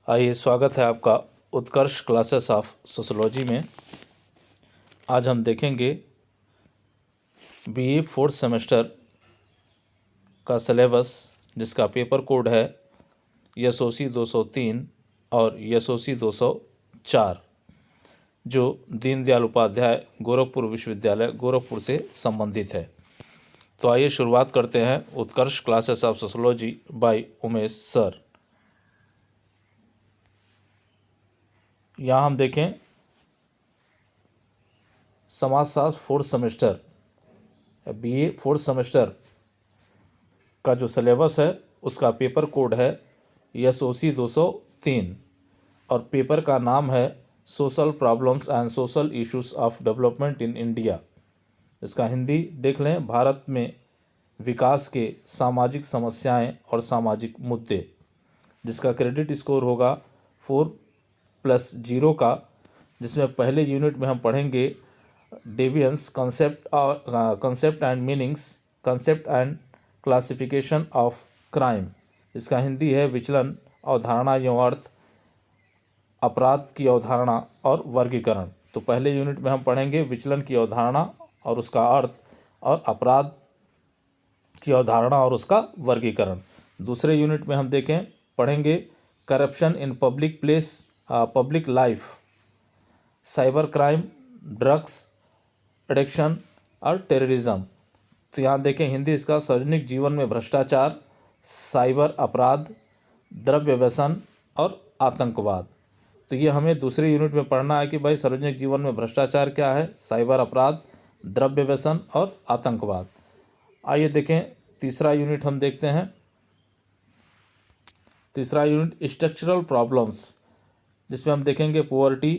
आइए, स्वागत है आपका उत्कर्ष क्लासेस ऑफ सोशोलॉजी में। आज हम देखेंगे बीए फोर्थ सेमेस्टर का सिलेबस, जिसका पेपर कोड है एसओसी 203 और एसओसी 204, जो दीनदयाल उपाध्याय गोरखपुर विश्वविद्यालय गोरखपुर से संबंधित है। तो आइए शुरुआत करते हैं Utkarsh classes of sociology by Umesh sir. यहाँ हम देखें समाजशास्त्र fourth semester, BA fourth semester का जो सिलेबस है उसका पेपर कोड है एसओसी 203 और पेपर का नाम है social problems and social issues of development in India. इसका हिंदी देख लें, भारत में विकास के सामाजिक समस्याएं और सामाजिक मुद्दे, जिसका क्रेडिट स्कोर होगा 4+0 का, जिसमें पहले यूनिट में हम पढ़ेंगे deviance, concept and meanings, concept and classification of crime. इसका हिंदी है विचलन, अवधारणा एवं अर्थ, अपराध की अवधारणा और वर्गीकरण। तो पहले यूनिट में हम पढ़ेंगे विचलन की अवधारणा और उसका अर्थ, और अपराध की अवधारणा और उसका वर्गीकरण। दूसरे यूनिट में हम पढ़ेंगे corruption in public place, public life, cyber crime, drugs addiction और टेररिज्म। तो यहाँ हिंदी इसका सार्वजनिक जीवन में भ्रष्टाचार, साइबर अपराध, द्रव्य व्यसन और आतंकवाद। तो ये हमें दूसरे यूनिट में पढ़ना है कि भाई सार्वजनिक जीवन में भ्रष्टाचार क्या है, साइबर अपराध, द्रव्य व्यसन और आतंकवाद। आइए देखें तीसरा यूनिट हम देखते हैं। तीसरा यूनिट स्ट्रक्चरल प्रॉब्लम्स, जिसमें हम देखेंगे poverty,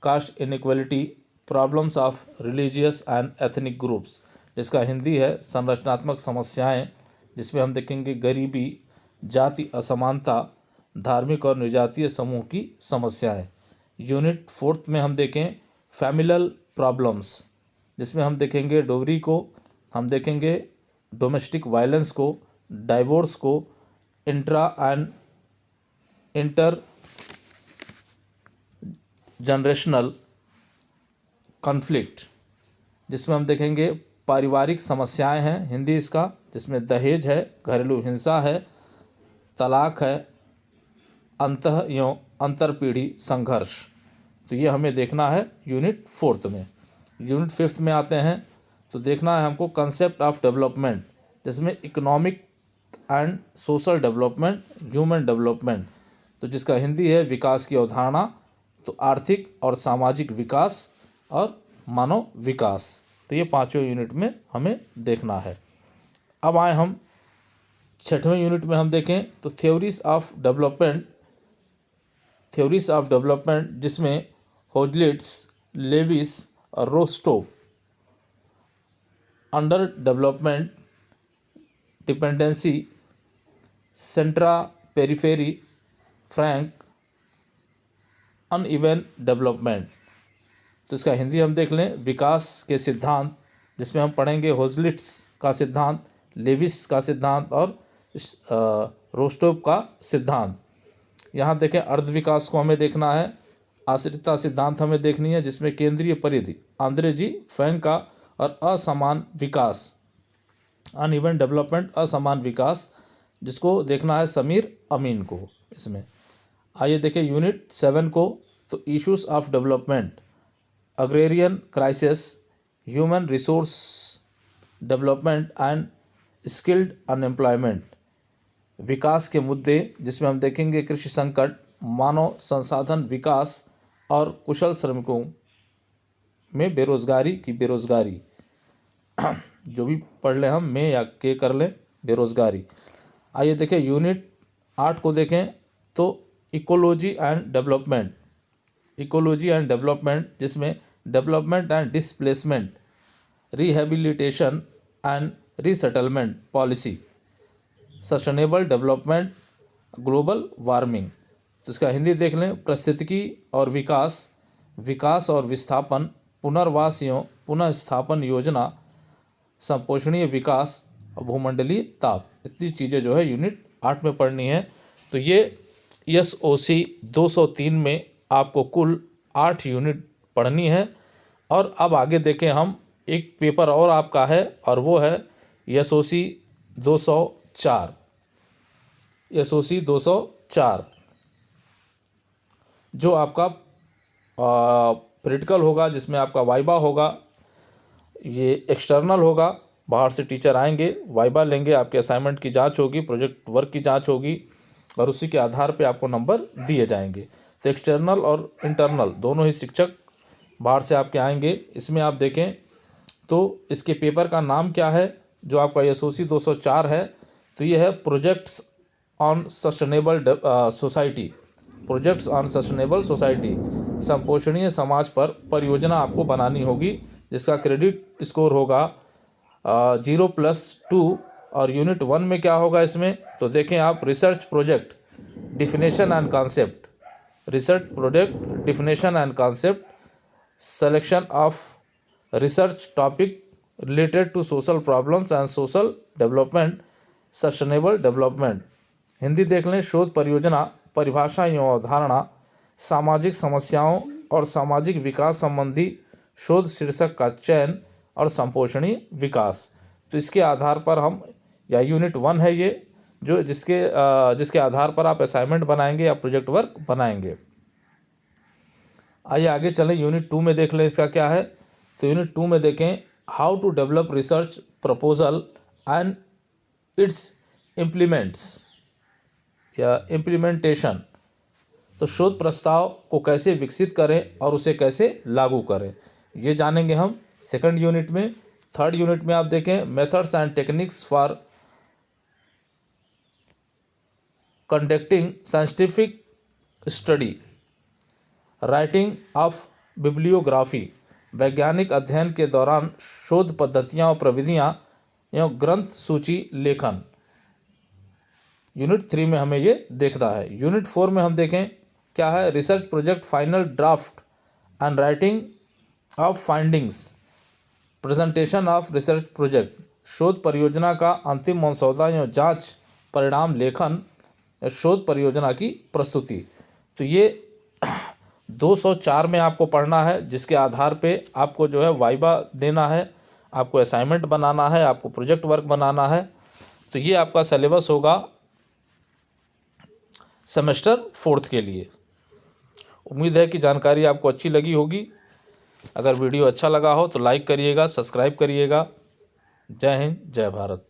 caste inequality, problems of religious and ethnic groups. इसका हिंदी है संरचनात्मक समस्याएं, जिसमें हम देखेंगे गरीबी, जाति असमानता, धार्मिक और निर्जातीय समूह की समस्याएं। यूनिट फोर्थ में हम देखें फैमिलल प्रॉब्लम्स, जिसमें हम देखेंगे डोगरी को, हम देखेंगे डोमेस्टिक वायलेंस को, डाइवोर्स को, intra and inter generational conflict, जिसमें हम देखेंगे पारिवारिक समस्याएं हैं, हिंदी इसका, जिसमें दहेज है, घरेलू हिंसा है, तलाक है, अंतः एवं अंतरपीढ़ी संघर्ष। तो ये हमें देखना है यूनिट फोर्थ में। यूनिट फिफ्थ में आते हैं तो देखना है हमको कंसेप्ट ऑफ डेवलपमेंट, जिसमें economic and social development, human development. तो जिसका हिंदी है विकास की अवधारणा, तो आर्थिक और सामाजिक विकास और मानव विकास। तो ये पांचवें यूनिट में हमें देखना है। अब आए हम छठवें यूनिट में हम देखें तो थ्योरीज ऑफ डेवलपमेंट, जिसमें होजलिट्स, लेविस और Rostow, underdevelopment, dependency, centre periphery, Frank, uneven development. तो इसका हिंदी हम देख लें विकास के सिद्धांत, जिसमें हम पढ़ेंगे होजलिट्स का सिद्धांत, लेविस का सिद्धांत और रोस्टोव का सिद्धांत। यहाँ देखें अर्ध विकास को हमें देखना है, आश्रितता सिद्धांत हमें देखनी है, जिसमें केंद्रीय परिधि आंद्रे जी फैंक का, और असमान विकास, अनइवन डेवलपमेंट, असमान विकास, जिसको देखना है समीर अमीन को। इसमें आइए देखें यूनिट 7 को, तो issues of development, agrarian crisis, human resource development and skilled unemployment, विकास के मुद्दे, जिसमें हम देखेंगे कृषि संकट, मानव संसाधन विकास और कुशल श्रमिकों में बेरोजगारी की बेरोजगारी। जो भी पढ़ लें हम, में या के कर लें, बेरोजगारी। आइए देखें यूनिट 8 को देखें तो इकोलॉजी एंड डेवलपमेंट, जिसमें development and displacement, rehabilitation and resettlement policy, sustainable development, global warming. तो इसका हिंदी देख लें पारिस्थितिकी और विकास, विकास और विस्थापन, पुनर्वास एवं पुनः स्थापन योजना, संपोषणीय विकास और भूमंडलीय ताप। इतनी चीज़ें जो है यूनिट 8 में पढ़नी है। तो ये SOC 203 में आपको कुल 8 यूनिट पढ़नी है। और अब आगे देखें हम, एक पेपर और आपका है और वो है SOC 204। SOC 204 जो आपका प्रैक्टिकल होगा, जिसमें आपका वाइबा होगा। ये एक्सटर्नल होगा, बाहर से टीचर आएंगे, वाइबा लेंगे, आपके असाइनमेंट की जांच होगी, प्रोजेक्ट वर्क की जांच होगी और उसी के आधार पे आपको नंबर दिए जाएंगे। तो एक्सटर्नल और इंटरनल दोनों ही शिक्षक बाहर से आपके आएंगे। इसमें आप देखें तो इसके पेपर का नाम क्या है, जो आपका SOC 204 है, तो ये है projects on sustainable society. Projects on sustainable society, संपोषणीय समाज पर परियोजना आपको बनानी होगी, जिसका क्रेडिट स्कोर होगा 0+2। और यूनिट 1 में क्या होगा इसमें, तो देखें आप, research project definition and concept, research project definition and concept, selection of research topic related to social problems and social development, sustainable development। Hindi देख लें, शोध परियोजना, परिभाषा एवं अवधारणा, सामाजिक समस्याओं और सामाजिक विकास संबंधी शोध शीर्षक का चयन और संपोषणीय विकास। तो इसके आधार पर हम, या यूनिट 1 है ये, जो जिसके आधार पर आप असाइनमेंट बनाएंगे या प्रोजेक्ट वर्क बनाएंगे। आइए आगे चलें, यूनिट 2 में देख लें इसका क्या है। तो यूनिट 2 में देखें, how to develop research proposal and its implements या इम्प्लीमेंटेशन। तो शोध प्रस्ताव को कैसे विकसित करें और उसे कैसे लागू करें, ये जानेंगे हम सेकंड यूनिट में। थर्ड यूनिट में आप देखें, methods and techniques for conducting scientific study, writing of bibliography, वैज्ञानिक अध्ययन के दौरान शोध पद्धतियाँ और प्रविधियाँ एवं ग्रंथ सूची लेखन। यूनिट 3 में हमें ये देखना है। यूनिट 4 में हम देखें क्या है, research project final draft and writing of findings, presentation of research project, शोध परियोजना का अंतिम मसौदा एवं जांच परिणाम लेखन, शोध परियोजना की प्रस्तुति। तो ये 204 में आपको पढ़ना है, जिसके आधार पे आपको जो है वाइबा देना है, आपको असाइनमेंट बनाना है, आपको प्रोजेक्ट वर्क बनाना है। तो ये आपका सिलेबस होगा सेमेस्टर 4 के लिए। उम्मीद है कि जानकारी आपको अच्छी लगी होगी। अगर वीडियो अच्छा लगा हो तो लाइक करिएगा, सब्सक्राइब करिएगा। जय हिंद, जय भारत।